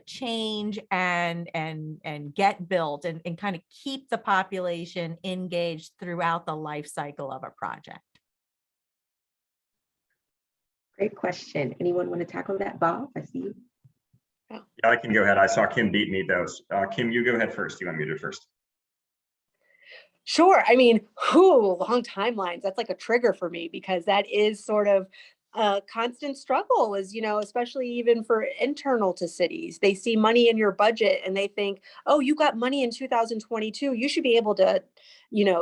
change and get built and kind of keep the population engaged throughout the life cycle of a project? Great question. Anyone want to tackle that, Bob? I see you. Yeah, I can go ahead. I saw Kim beat me though. Kim, you go ahead first. You want me to do it first? Sure. I mean, long timelines. That's like a trigger for me because that is sort of a constant struggle is, especially even for internal to cities. They see money in your budget and they think, oh, you got money in 2022. You should be able to,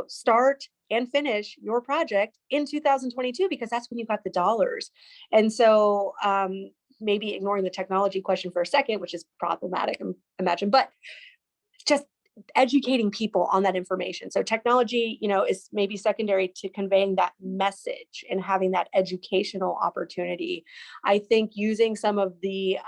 start and finish your project in 2022 because that's when you got the dollars. And so maybe ignoring the technology question for a second, which is problematic, imagine, but just educating people on that information. So technology, is maybe secondary to conveying that message and having that educational opportunity. I think using some of the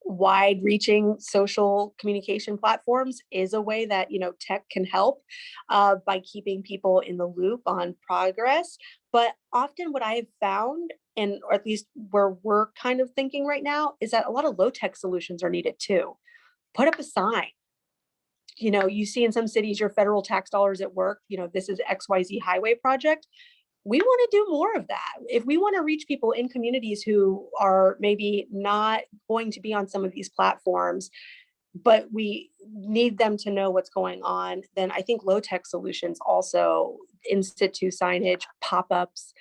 wide-reaching social communication platforms is a way that tech can help by keeping people in the loop on progress. But often what I have found, and or at least where we're kind of thinking right now, is that a lot of low-tech solutions are needed too. Put up a sign. You see in some cities your federal tax dollars at work, this is XYZ highway project. We want to do more of that. If we want to reach people in communities who are maybe not going to be on some of these platforms, but we need them to know what's going on, then I think low-tech solutions also, in-situ signage, pop-ups,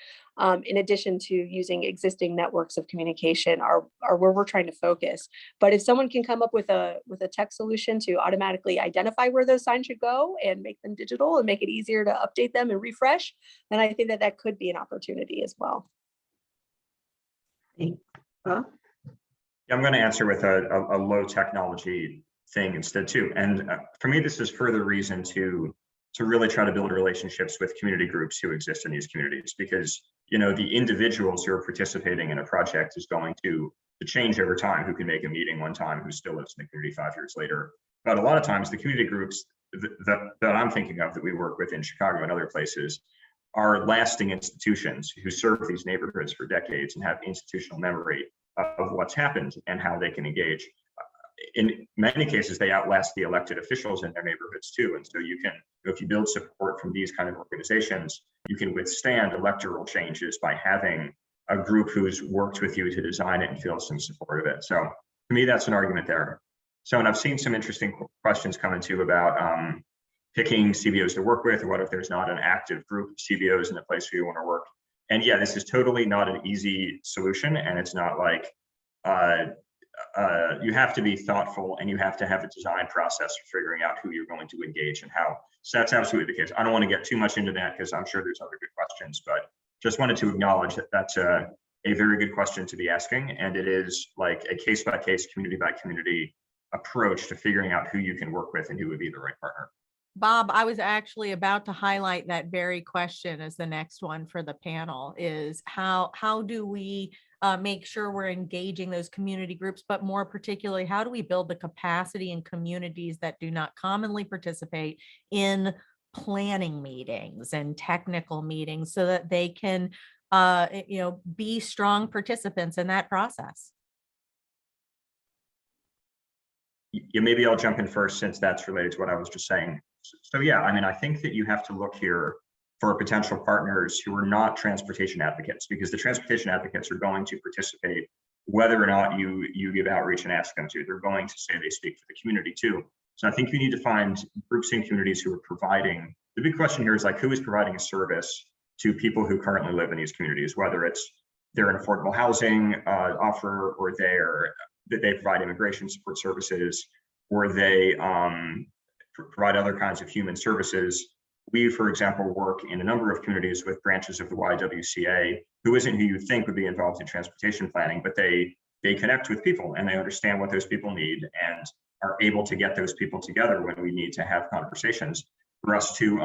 in addition to using existing networks of communication are where we're trying to focus. But if someone can come up with a tech solution to automatically identify where those signs should go and make them digital and make it easier to update them and refresh, then I think that could be an opportunity as well. Thanks. Huh? I'm going to answer with a low technology thing instead too. And for me, this is further reason to really try to build relationships with community groups who exist in these communities, because the individuals who are participating in a project is going to change over time, who can make a meeting one time, who still lives in the community 5 years later. But a lot of times the community groups that I'm thinking of that we work with in Chicago and other places are lasting institutions who serve these neighborhoods for decades and have institutional memory of what's happened and how they can engage. In many cases, they outlast the elected officials in their neighborhoods too. And so you can, if you build support from these kind of organizations, you can withstand electoral changes by having a group who's worked with you to design it and feel some support of it. So to me, that's an argument there. So, and I've seen some interesting questions come into about picking CBOs to work with, or what if there's not an active group of CBOs in the place where you want to work. And yeah, this is totally not an easy solution. And it's not like, you have to be thoughtful and you have to have a design process for figuring out who you're going to engage and how. So that's absolutely the case. I don't want to get too much into that because I'm sure there's other good questions, but just wanted to acknowledge that that's a very good question to be asking. And it is like a case by case, community by community approach to figuring out who you can work with and who would be the right partner. Bob, I was actually about to highlight that very question as the next one for the panel is how do we make sure we're engaging those community groups, but more particularly, how do we build the capacity in communities that do not commonly participate in planning meetings and technical meetings so that they can, be strong participants in that process? Yeah, maybe I'll jump in first since that's related to what I was just saying. So yeah, I mean, I think that you have to look here for potential partners who are not transportation advocates, because the transportation advocates are going to participate whether or not you give outreach and ask them to. They're going to say they speak for the community too. So I think you need to find groups and communities who are providing. The big question here is like, who is providing a service to people who currently live in these communities, whether it's they're an affordable housing offer, or that they provide immigration support services, or they provide other kinds of human services. we, for example, work in a number of communities with branches of the YWCA, who isn't who you think would be involved in transportation planning, but they connect with people and they understand what those people need and are able to get those people together when we need to have conversations for us to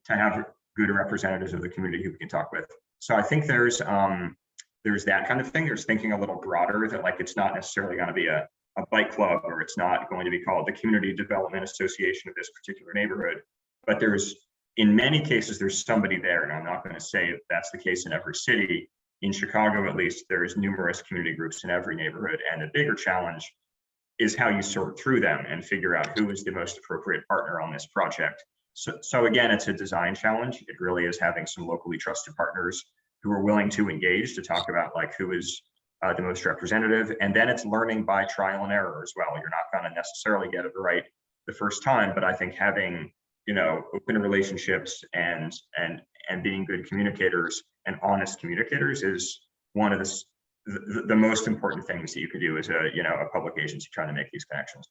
have good representatives of the community who we can talk with. So I think there's that kind of thing. There's thinking a little broader, that like it's not necessarily going to be a bike club, or it's not going to be called the Community Development Association of this particular neighborhood, but in many cases, there's somebody there. And I'm not going to say that's the case in every city. In Chicago, at least, there's numerous community groups in every neighborhood. And the bigger challenge is how you sort through them and figure out who is the most appropriate partner on this project. So again, it's a design challenge. It really is having some locally trusted partners who are willing to engage to talk about like who is the most representative. And then it's learning by trial and error as well. You're not going to necessarily get it right the first time, but I think having, open relationships and being good communicators and honest communicators is one of the most important things that you could do as a public agency trying to make these connections.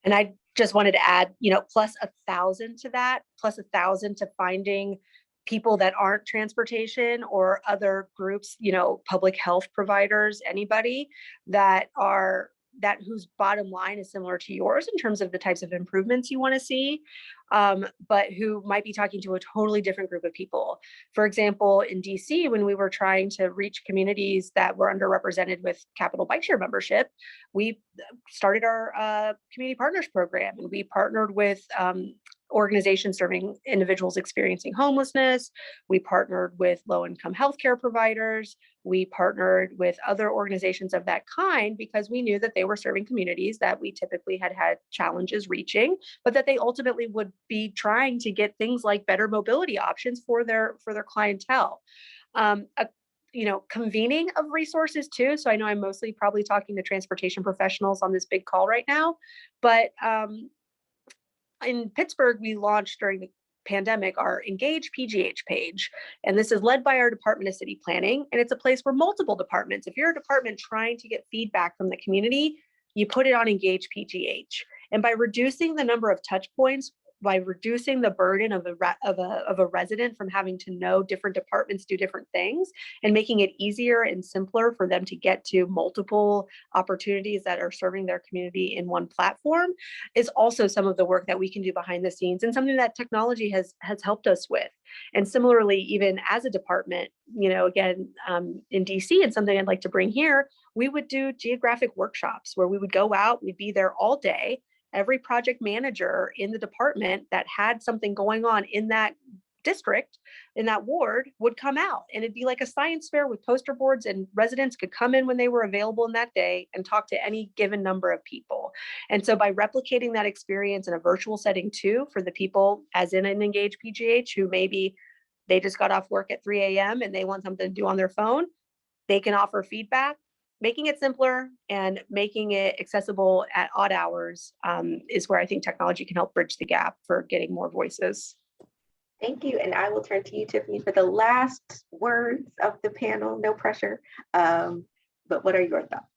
And I just wanted to add, plus 1,000 to that, plus 1,000 to finding people that aren't transportation or other groups, public health providers, anybody whose bottom line is similar to yours in terms of the types of improvements you want to see, but who might be talking to a totally different group of people. For example, in DC, when we were trying to reach communities that were underrepresented with Capital Bike Share membership, we started our community partners program, and we partnered with organizations serving individuals experiencing homelessness. We partnered with low-income healthcare providers. We partnered with other organizations of that kind because we knew that they were serving communities that we typically had challenges reaching, but that they ultimately would be trying to get things like better mobility options for their clientele. Convening of resources too. So I know I'm mostly probably talking to transportation professionals on this big call right now, but in Pittsburgh, we launched during the pandemic our Engage PGH page. And this is led by our Department of City Planning. And it's a place where multiple departments, if you're a department trying to get feedback from the community, you put it on Engage PGH. And by reducing the number of touch points, by reducing the burden of a resident from having to know different departments do different things, and making it easier and simpler for them to get to multiple opportunities that are serving their community in one platform, is also some of the work that we can do behind the scenes, and something that technology has helped us with. And similarly, even as a department, again, in DC, and something I'd like to bring here, we would do geographic workshops where we would go out, we'd be there all day. Every project manager in the department that had something going on in that district, in that ward, would come out, and it'd be like a science fair with poster boards, and residents could come in when they were available in that day and talk to any given number of people. And so by replicating that experience in a virtual setting too, for the people as in an Engage PGH who maybe they just got off work at 3 a.m. and they want something to do on their phone, they can offer feedback. Making it simpler and making it accessible at odd hours is where I think technology can help bridge the gap for getting more voices. Thank you. And I will turn to you, Tiffany, for the last words of the panel. No pressure. But what are your thoughts?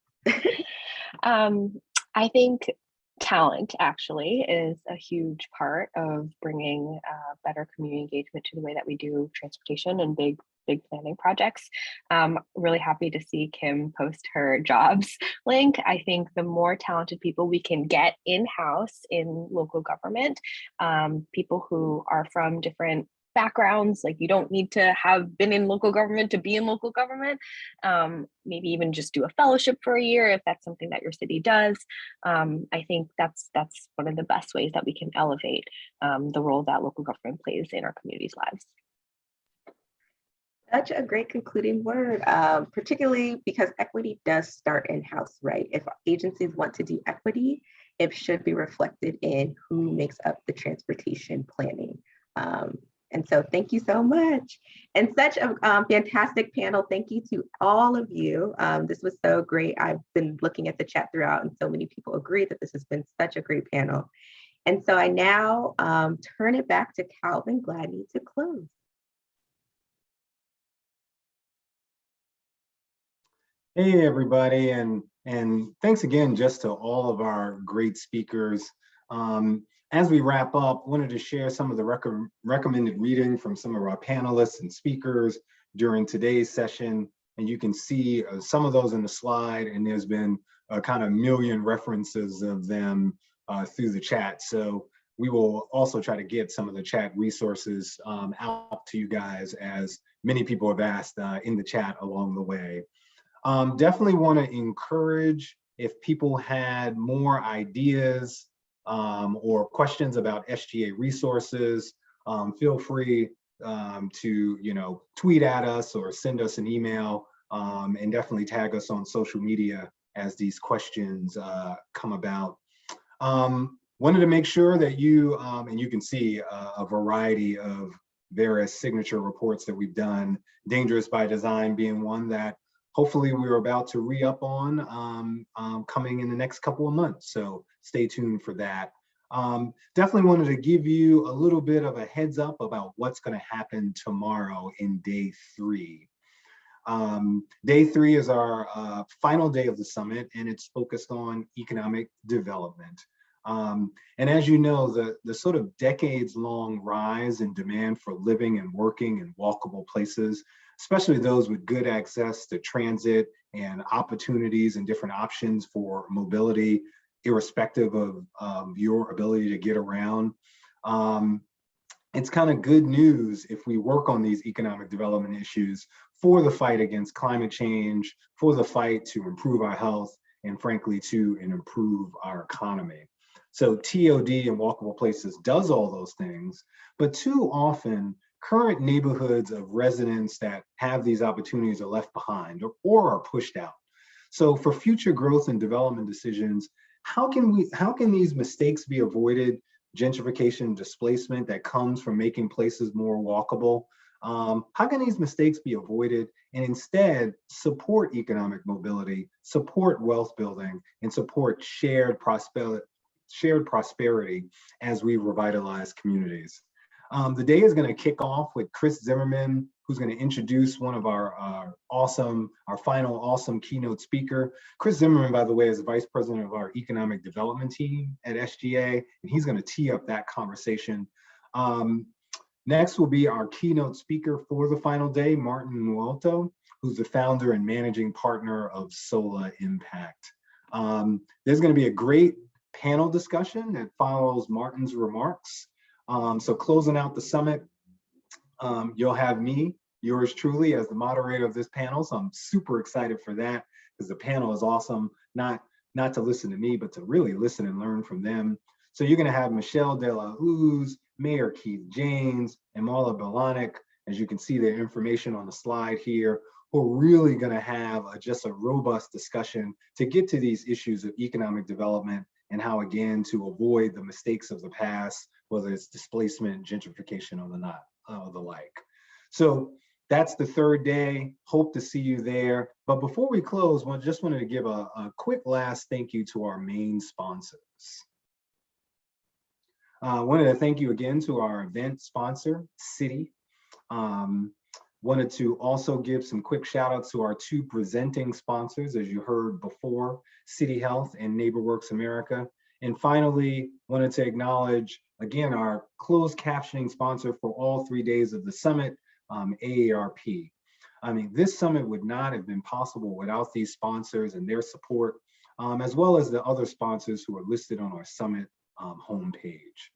I think talent actually is a huge part of bringing better community engagement to the way that we do transportation and big planning projects. Really happy to see Kim post her jobs link. I think the more talented people we can get in-house in local government, people who are from different backgrounds, like you don't need to have been in local government to be in local government, maybe even just do a fellowship for a year if that's something that your city does. I think that's one of the best ways that we can elevate the role that local government plays in our communities' lives. Such a great concluding word, particularly because equity does start in-house, right? If agencies want to do equity, it should be reflected in who makes up the transportation planning. And so thank you so much. And such a fantastic panel. Thank you to all of you. This was so great. I've been looking at the chat throughout, and so many people agree that this has been such a great panel. And so I now turn it back to Calvin Gladney to close. Hey, everybody, and thanks again just to all of our great speakers. As we wrap up, wanted to share some of the recommended reading from some of our panelists and speakers during today's session. And you can see some of those in the slide, and there's been a kind of million references of them through the chat. So we will also try to get some of the chat resources out to you guys, as many people have asked in the chat along the way. Definitely want to encourage, if people had more ideas or questions about SGA resources, feel free to tweet at us or send us an email, and definitely tag us on social media as these questions come about. Wanted to make sure that you, and you can see a variety of various signature reports that we've done, Dangerous by Design being one that hopefully we're about to re-up on coming in the next couple of months. So stay tuned for that. Definitely wanted to give you a little bit of a heads up about what's going to happen tomorrow in day 3. Day 3 is our final day of the summit, and it's focused on economic development. And as you know, the sort of decades-long rise in demand for living and working in walkable places, especially those with good access to transit and opportunities and different options for mobility, irrespective of your ability to get around. It's kind of good news if we work on these economic development issues for the fight against climate change, for the fight to improve our health, and frankly, to improve our economy. So TOD and walkable places does all those things, but too often, current neighborhoods of residents that have these opportunities are left behind or are pushed out. So for future growth and development decisions, how can these mistakes be avoided? Gentrification, displacement that comes from making places more walkable. How can these mistakes be avoided and instead support economic mobility, support wealth building, and support shared prosperity as we revitalize communities? The day is going to kick off with Chris Zimmerman, who's going to introduce one of our final awesome keynote speaker. Chris Zimmerman, by the way, is the vice president of our economic development team at SGA, and he's going to tee up that conversation. Next will be our keynote speaker for the final day, Martin Muoto, who's the founder and managing partner of Sola Impact. There's going to be a great panel discussion that follows Martin's remarks. So closing out the summit, you'll have me, yours truly, as the moderator of this panel. So I'm super excited for that, because the panel is awesome, not to listen to me, but to really listen and learn from them. So you're gonna have Michelle De La Hoz, Mayor Keith James, and Marla Belanek, as you can see their information on the slide here, who are really gonna have just a robust discussion to get to these issues of economic development and how, again, to avoid the mistakes of the past, whether it's displacement, gentrification, or the like. So that's the third day. Hope to see you there. But before we close, I just wanted to give a quick last thank you to our main sponsors. I wanted to thank you again to our event sponsor, Citi. Wanted to also give some quick shout outs to our 2 presenting sponsors, as you heard before, City Health and NeighborWorks America. And finally, wanted to acknowledge, again, our closed captioning sponsor for all 3 days of the summit, AARP. I mean, this summit would not have been possible without these sponsors and their support, as well as the other sponsors who are listed on our summit homepage.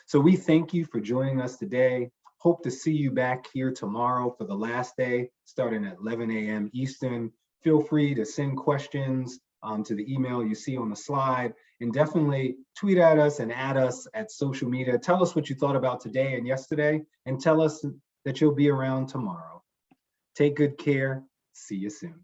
So we thank you for joining us today. Hope to see you back here tomorrow for the last day, starting at 11 a.m. Eastern. Feel free to send questions to the email you see on the slide, and definitely tweet at us and add us at social media. Tell us what you thought about today and yesterday, and tell us that you'll be around tomorrow. Take good care. See you soon.